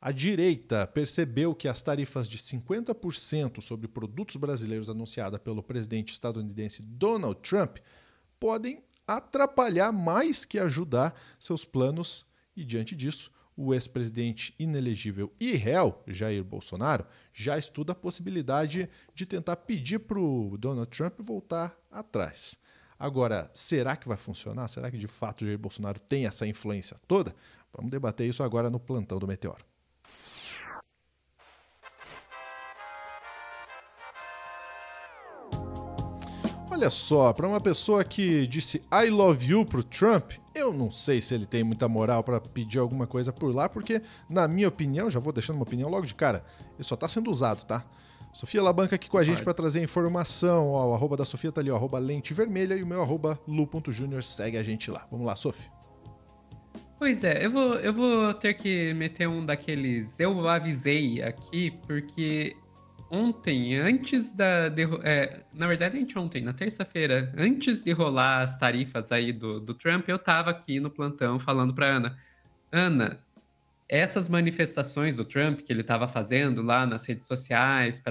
A direita percebeu que as tarifas de 50% sobre produtos brasileiros anunciadas pelo presidente estadunidense Donald Trump podem atrapalhar mais que ajudar seus planos e, diante disso, o ex-presidente inelegível e réu, Jair Bolsonaro, já estuda a possibilidade de tentar pedir para o Donald Trump voltar atrás. Agora, será que vai funcionar? Será que de fato o Jair Bolsonaro tem essa influência toda? Vamos debater isso agora no Plantão do Meteoro. Olha só, para uma pessoa que disse I love you pro Trump, eu não sei se ele tem muita moral para pedir alguma coisa por lá, porque, na minha opinião, já vou deixando uma opinião logo de cara, ele só tá sendo usado, tá? Sofia Labanca aqui com a gente para trazer informação. Ó, o arroba da Sofia tá ali, ó, arroba lente vermelha, e o meu arroba lu.junior, segue a gente lá. Vamos lá, Sofia. Pois é, eu vou ter que meter um daqueles eu avisei aqui, porque ontem, na verdade, anteontem, na terça-feira, antes de rolar as tarifas aí do Trump, eu tava aqui no plantão falando pra Ana, Ana, essas manifestações do Trump que ele estava fazendo lá nas redes sociais,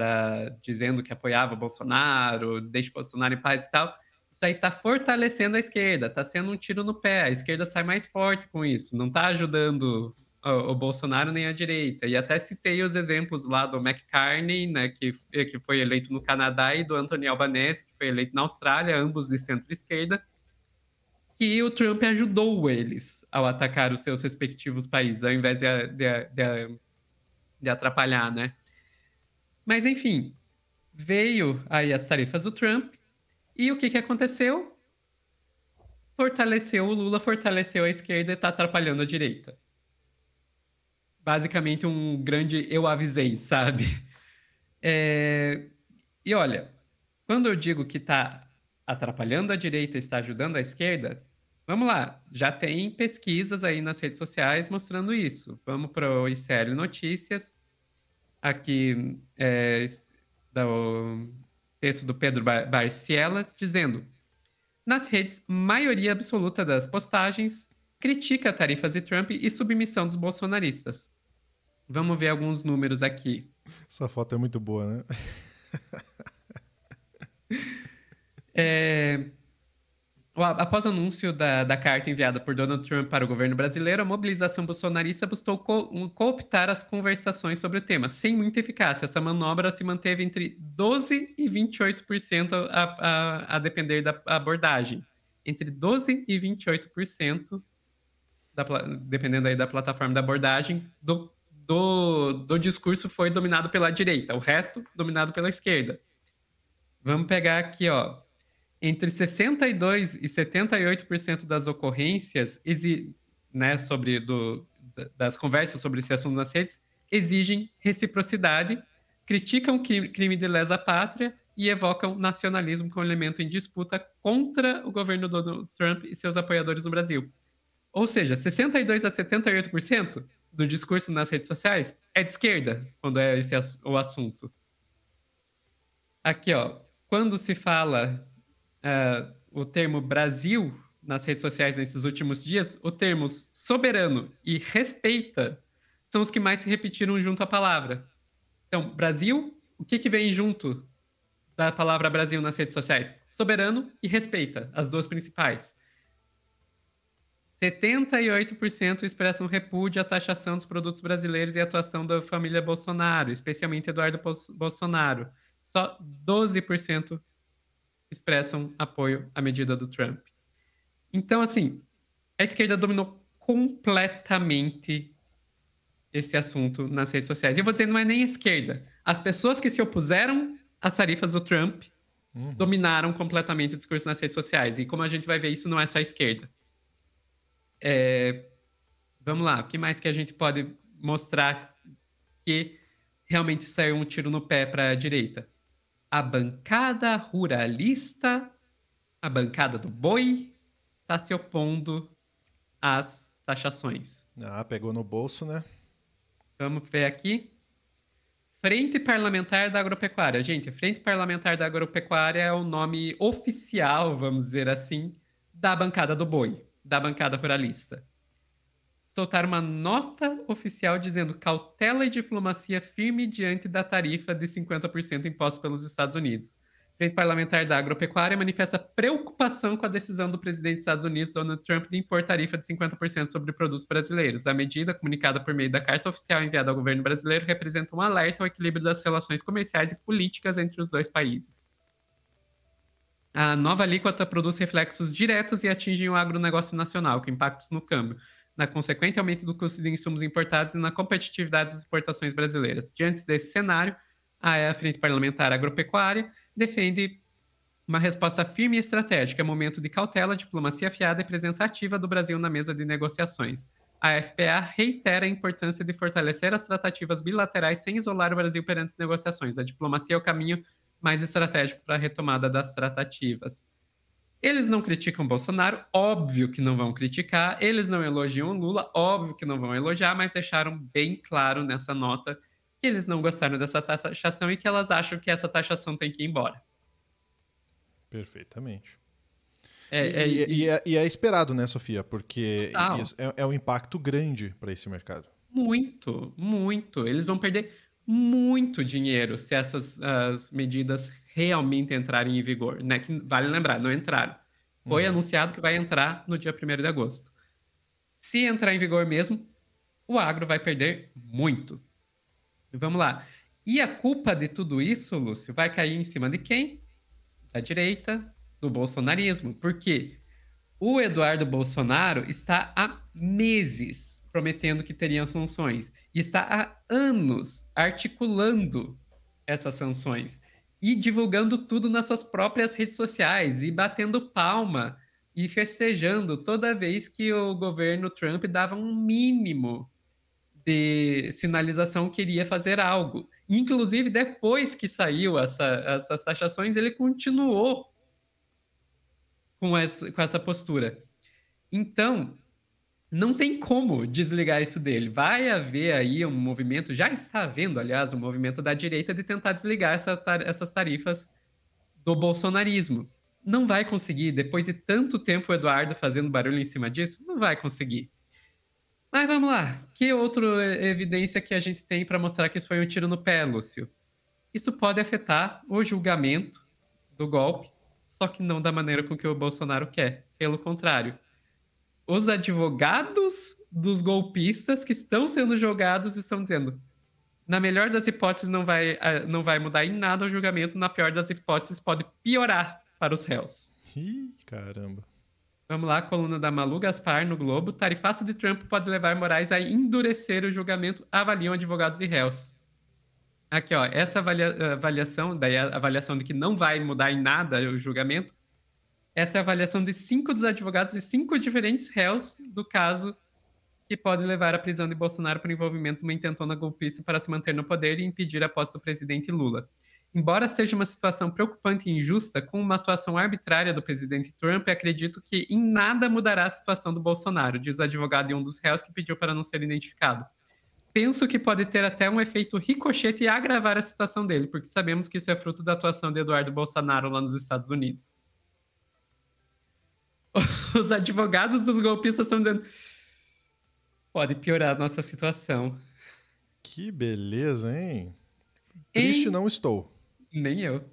dizendo que apoiava Bolsonaro, deixa o Bolsonaro em paz e tal, isso aí está fortalecendo a esquerda, está sendo um tiro no pé. A esquerda sai mais forte com isso, não está ajudando o Bolsonaro nem a direita. E até citei os exemplos lá do McCartney, né, que foi eleito no Canadá, e do Anthony Albanese, que foi eleito na Austrália, ambos de centro-esquerda, que o Trump ajudou eles ao atacar os seus respectivos países, ao invés de atrapalhar, né? Mas, enfim, veio aí as tarifas do Trump, e o que aconteceu? Fortaleceu o Lula, fortaleceu a esquerda e está atrapalhando a direita. Basicamente um grande eu avisei, sabe? E olha, quando eu digo que está atrapalhando a direita e está ajudando a esquerda, vamos lá, já tem pesquisas aí nas redes sociais mostrando isso. Vamos para o ICL Notícias, aqui do texto do Pedro Barciela, dizendo: nas redes, maioria absoluta das postagens critica tarifas de Trump e submissão dos bolsonaristas. Vamos ver alguns números aqui. Essa foto é muito boa, né? Após o anúncio da carta enviada por Donald Trump para o governo brasileiro, a mobilização bolsonarista buscou cooptar as conversações sobre o tema. Sem muita eficácia, essa manobra se manteve entre 12% e 28% a depender da abordagem. Entre 12% e 28%, dependendo aí da plataforma da abordagem, do discurso foi dominado pela direita. O resto, dominado pela esquerda. Vamos pegar aqui, ó. Entre 62% e 78% das ocorrências, né, das conversas sobre esse assunto nas redes, exigem reciprocidade, criticam crime de lesa pátria e evocam nacionalismo como elemento em disputa contra o governo Donald Trump e seus apoiadores no Brasil. Ou seja, 62% a 78% do discurso nas redes sociais é de esquerda, quando é esse o assunto. Aqui, ó, quando se fala o termo Brasil nas redes sociais nesses últimos dias, o termos soberano e respeita são os que mais se repetiram junto à palavra. Então, Brasil, o que vem junto da palavra Brasil nas redes sociais? Soberano e respeita, as duas principais. 78% expressam repúdio à taxação dos produtos brasileiros e à atuação da família Bolsonaro, especialmente Eduardo Bolsonaro. Só 12% expressam apoio à medida do Trump. Então, assim, a esquerda dominou completamente esse assunto nas redes sociais. E eu vou dizer, não é nem a esquerda. As pessoas que se opuseram às tarifas do Trump dominaram completamente o discurso nas redes sociais. E como a gente vai ver, isso não é só a esquerda. Vamos lá, o que mais que a gente pode mostrar que realmente saiu um tiro no pé para a direita? A bancada ruralista, a bancada do boi, está se opondo às taxações. Ah, pegou no bolso, né? Vamos ver aqui. Frente Parlamentar da Agropecuária. Gente, Frente Parlamentar da Agropecuária é o nome oficial, vamos dizer assim, da bancada do boi, da bancada ruralista. soltaram uma nota oficial dizendo cautela e diplomacia firme diante da tarifa de 50% imposta pelos Estados Unidos. A Frente Parlamentar da Agropecuária manifesta preocupação com a decisão do presidente dos Estados Unidos, Donald Trump, de impor tarifa de 50% sobre produtos brasileiros. A medida, comunicada por meio da carta oficial enviada ao governo brasileiro, representa um alerta ao equilíbrio das relações comerciais e políticas entre os dois países. A nova alíquota produz reflexos diretos e atinge o agronegócio nacional, com impactos no câmbio, na consequente aumento do custo de insumos importados e na competitividade das exportações brasileiras. Diante desse cenário, a Frente Parlamentar Agropecuária defende uma resposta firme e estratégica, momento de cautela, diplomacia afiada e presença ativa do Brasil na mesa de negociações. A FPA reitera a importância de fortalecer as tratativas bilaterais sem isolar o Brasil perante as negociações. A diplomacia é o caminho mais estratégico para a retomada das tratativas. Eles não criticam Bolsonaro, óbvio que não vão criticar. Eles não elogiam Lula, óbvio que não vão elogiar, mas deixaram bem claro nessa nota que eles não gostaram dessa taxação e que elas acham que essa taxação tem que ir embora. Perfeitamente. E é esperado, né, Sofia? Porque é um impacto grande para esse mercado. Muito, muito. Eles vão perder muito dinheiro se essas as medidas realmente entrarem em vigor, né? Que vale lembrar, não entraram. Foi anunciado que vai entrar no dia 1º de agosto. Se entrar em vigor mesmo, o agro vai perder muito. Vamos lá. E a culpa de tudo isso, Lúcio, vai cair em cima de quem? Da direita, do bolsonarismo. Porque o Eduardo Bolsonaro está há meses prometendo que teriam sanções. E está há anos articulando essas sanções. E divulgando tudo nas suas próprias redes sociais. E batendo palma. E festejando toda vez que o governo Trump dava um mínimo de sinalização que iria fazer algo. Inclusive, depois que saiu essas taxações, ele continuou com essa postura. Então, não tem como desligar isso dele. Vai haver aí um movimento, já está havendo, aliás, um movimento da direita de tentar desligar essas tarifas do bolsonarismo. Não vai conseguir, depois de tanto tempo o Eduardo fazendo barulho em cima disso, não vai conseguir. Mas vamos lá. Que outra evidência que a gente tem para mostrar que isso foi um tiro no pé, Lúcio? Isso pode afetar o julgamento do golpe, só que não da maneira com que o Bolsonaro quer. Pelo contrário. Os advogados dos golpistas que estão sendo julgados estão dizendo: na melhor das hipóteses não vai mudar em nada o julgamento, na pior das hipóteses pode piorar para os réus. Ih, caramba. Vamos lá, coluna da Malu Gaspar no Globo. Tarifaço de Trump pode levar Moraes a endurecer o julgamento, avaliam advogados e réus. Aqui, ó, essa avaliação, daí a avaliação de que não vai mudar em nada o julgamento, essa é a avaliação de 5 dos advogados e 5 diferentes réus do caso que pode levar à prisão de Bolsonaro por envolvimento numa intentona golpista para se manter no poder e impedir a posse do presidente Lula. Embora seja uma situação preocupante e injusta, com uma atuação arbitrária do presidente Trump, acredito que em nada mudará a situação do Bolsonaro, diz o advogado de um dos réus que pediu para não ser identificado. Penso que pode ter até um efeito ricochete e agravar a situação dele, porque sabemos que isso é fruto da atuação de Eduardo Bolsonaro lá nos Estados Unidos. Os advogados dos golpistas estão dizendo: pode piorar a nossa situação. Que beleza, hein? Triste não estou. Nem eu.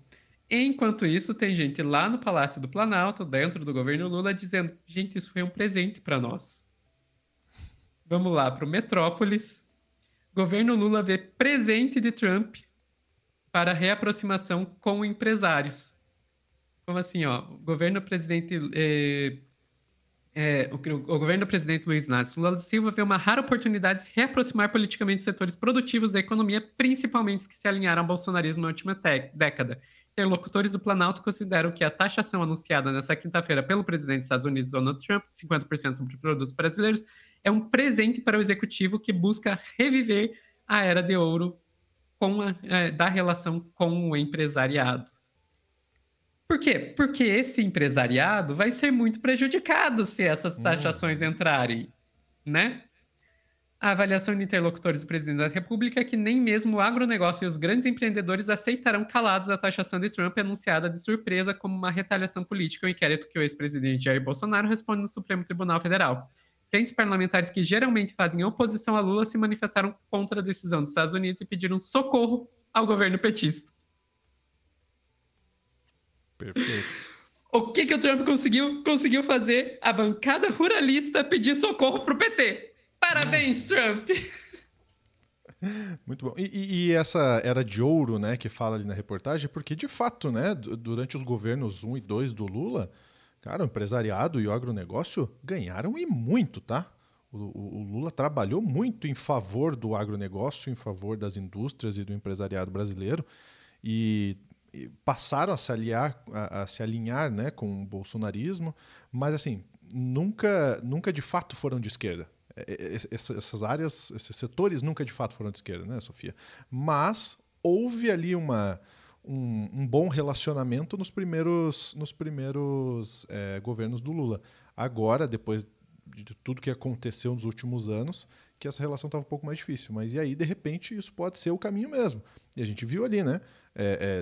Enquanto isso, tem gente lá no Palácio do Planalto, dentro do governo Lula, dizendo: gente, isso foi um presente para nós. Vamos lá para o Metrópolis. Governo Lula vê presente de Trump para reaproximação com empresários. Como assim, ó? O governo do presidente Luiz Inácio Lula da Silva vê uma rara oportunidade de se reaproximar politicamente de setores produtivos da economia, principalmente os que se alinharam ao bolsonarismo na última década. Interlocutores do Planalto consideram que a taxação anunciada nesta quinta-feira pelo presidente dos Estados Unidos, Donald Trump, 50% sobre produtos brasileiros, é um presente para o executivo que busca reviver a era de ouro da relação com o empresariado. Por quê? Porque esse empresariado vai ser muito prejudicado se essas taxações entrarem, né? A avaliação de interlocutores do presidente da República é que nem mesmo o agronegócio e os grandes empreendedores aceitarão calados a taxação de Trump anunciada de surpresa como uma retaliação política ao inquérito que o ex-presidente Jair Bolsonaro responde no Supremo Tribunal Federal. frentes parlamentares que geralmente fazem oposição a Lula se manifestaram contra a decisão dos Estados Unidos e pediram socorro ao governo petista. Perfeito. O que o Trump conseguiu? Conseguiu fazer a bancada ruralista pedir socorro pro PT. Parabéns, Trump! Muito bom. E essa era de ouro, né, que fala ali na reportagem, porque de fato, né, durante os governos 1 e 2 do Lula, cara, o empresariado e o agronegócio ganharam e muito, tá? O Lula trabalhou muito em favor do agronegócio, em favor das indústrias e do empresariado brasileiro, e passaram a se alinhar, né, com o bolsonarismo, mas assim, nunca de fato foram de esquerda. Essas áreas, esses setores nunca de fato foram de esquerda, né, Sofia? Mas houve ali um bom relacionamento nos primeiros governos do Lula. Agora, depois de tudo que aconteceu nos últimos anos, que essa relação estava um pouco mais difícil. Mas e aí, de repente, isso pode ser o caminho mesmo. E a gente viu ali, né?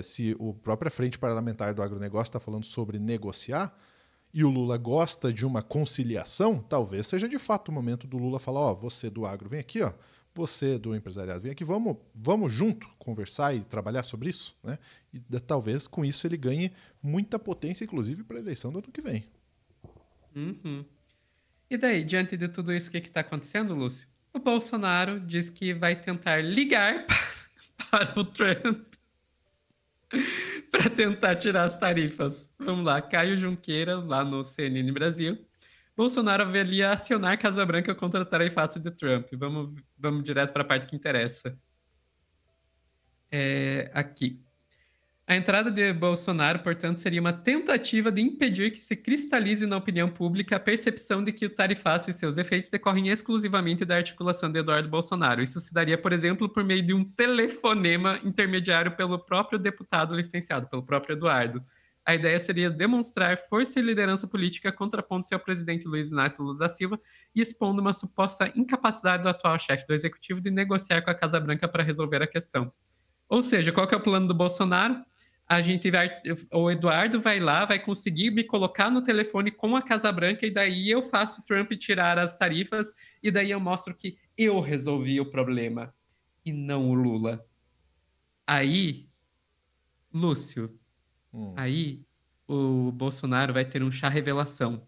Se a própria frente parlamentar do agronegócio está falando sobre negociar, e o Lula gosta de uma conciliação, talvez seja de fato o momento do Lula falar, ó, você do agro vem aqui, ó, você do empresariado vem aqui, vamos junto conversar e trabalhar sobre isso, né? E talvez com isso ele ganhe muita potência, inclusive para a eleição do ano que vem. Uhum. E daí, diante de tudo isso, o que está acontecendo, Lúcio? O Bolsonaro diz que vai tentar ligar para o Trump para tentar tirar as tarifas. Vamos lá, Caio Junqueira, lá no CNN Brasil. Bolsonaro avalia acionar Casa Branca contra a tarifaço de Trump. Vamos direto para a parte que interessa. Aqui. A entrada de Bolsonaro, portanto, seria uma tentativa de impedir que se cristalize na opinião pública a percepção de que o tarifaço e seus efeitos decorrem exclusivamente da articulação de Eduardo Bolsonaro. Isso se daria, por exemplo, por meio de um telefonema intermediário pelo próprio deputado licenciado, pelo próprio Eduardo. A ideia seria demonstrar força e liderança política contrapondo-se ao presidente Luiz Inácio Lula da Silva e expondo uma suposta incapacidade do atual chefe do executivo de negociar com a Casa Branca para resolver a questão. Ou seja, qual que é o plano do Bolsonaro? O Eduardo vai lá, vai conseguir me colocar no telefone com a Casa Branca e daí eu faço o Trump tirar as tarifas e daí eu mostro que eu resolvi o problema e não o Lula. Aí, Lúcio, aí o Bolsonaro vai ter um chá revelação.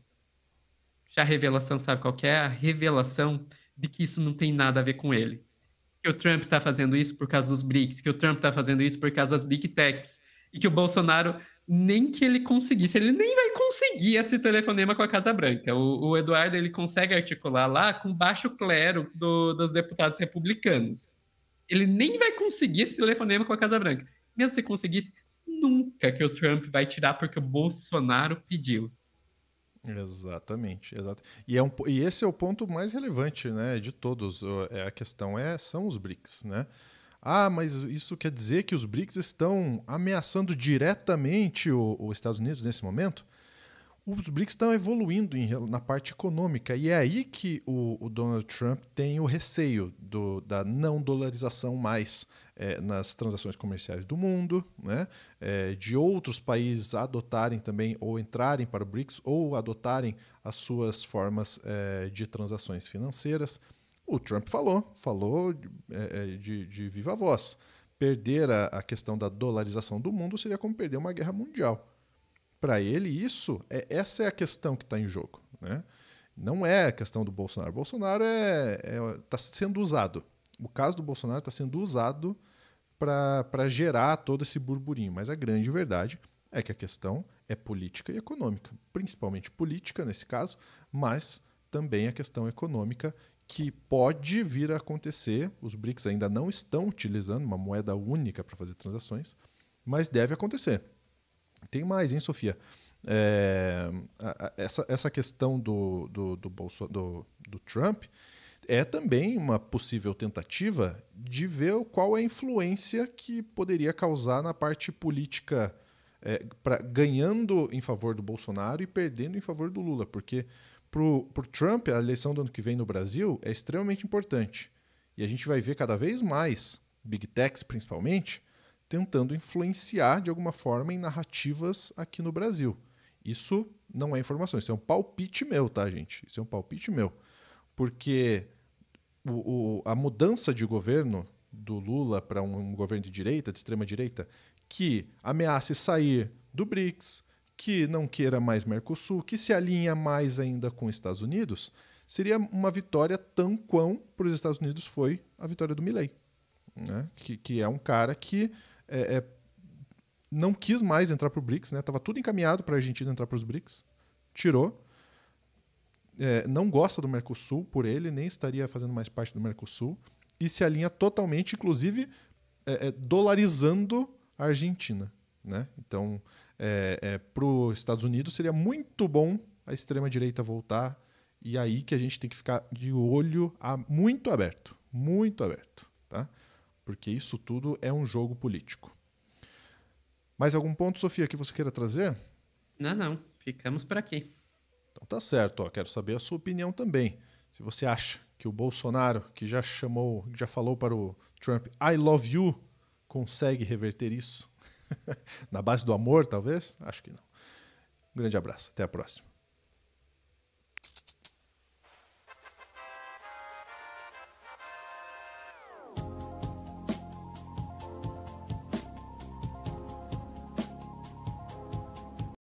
Chá revelação, sabe qual que é? A revelação de que isso não tem nada a ver com ele. Que o Trump está fazendo isso por causa dos BRICS, que o Trump está fazendo isso por causa das Big Techs, e que o Bolsonaro, nem que ele conseguisse, ele nem vai conseguir esse telefonema com a Casa Branca. O Eduardo, ele consegue articular lá com baixo clero dos deputados republicanos. Ele nem vai conseguir esse telefonema com a Casa Branca. Mesmo se conseguisse, nunca que o Trump vai tirar porque o Bolsonaro pediu. Exatamente, exato. E esse é o ponto mais relevante, né, de todos. A questão são os BRICS, né? Ah, mas isso quer dizer que os BRICS estão ameaçando diretamente os Estados Unidos nesse momento? Os BRICS estão evoluindo na parte econômica e é aí que o Donald Trump tem o receio da não dolarização mais nas transações comerciais do mundo, né? De outros países adotarem também ou entrarem para o BRICS ou adotarem as suas formas de transações financeiras. O Trump falou de viva voz. Perder a questão da dolarização do mundo seria como perder uma guerra mundial. Para ele, essa é a questão que está em jogo, né? Não é a questão do Bolsonaro. O Bolsonaro está sendo usado. O caso do Bolsonaro está sendo usado para gerar todo esse burburinho. Mas a grande verdade é que a questão é política e econômica. Principalmente política, nesse caso, mas também a questão econômica que pode vir a acontecer. Os BRICS ainda não estão utilizando uma moeda única para fazer transações, mas deve acontecer. Tem mais, hein, Sofia? Essa questão do Trump é também uma possível tentativa de ver qual é a influência que poderia causar na parte política, ganhando em favor do Bolsonaro e perdendo em favor do Lula, porque para o Trump, a eleição do ano que vem no Brasil é extremamente importante. E a gente vai ver cada vez mais, Big Techs principalmente, tentando influenciar de alguma forma em narrativas aqui no Brasil. Isso não é informação, isso é um palpite meu, tá, gente? Isso é um palpite meu. porque a mudança de governo do Lula para um governo de direita, de extrema-direita, que ameace sair do BRICS, que não queira mais Mercosul, que se alinha mais ainda com os Estados Unidos, seria uma vitória tão quão para os Estados Unidos foi a vitória do Milei, né? Que é um cara que não quis mais entrar para o BRICS, né? Tava tudo encaminhado para a Argentina entrar para os BRICS, tirou, não gosta do Mercosul por ele, nem estaria fazendo mais parte do Mercosul, e se alinha totalmente, inclusive dolarizando a Argentina, né? Então, para os Estados Unidos seria muito bom a extrema-direita voltar, e aí que a gente tem que ficar de olho muito aberto, tá? Porque isso tudo é um jogo político. Mais algum ponto, Sofia, que você queira trazer? Não. Ficamos por aqui. Então tá certo, quero saber a sua opinião também. Se você acha que o Bolsonaro, que já falou para o Trump, I love you, consegue reverter isso? Na base do amor, talvez? Acho que não. Um grande abraço, até a próxima.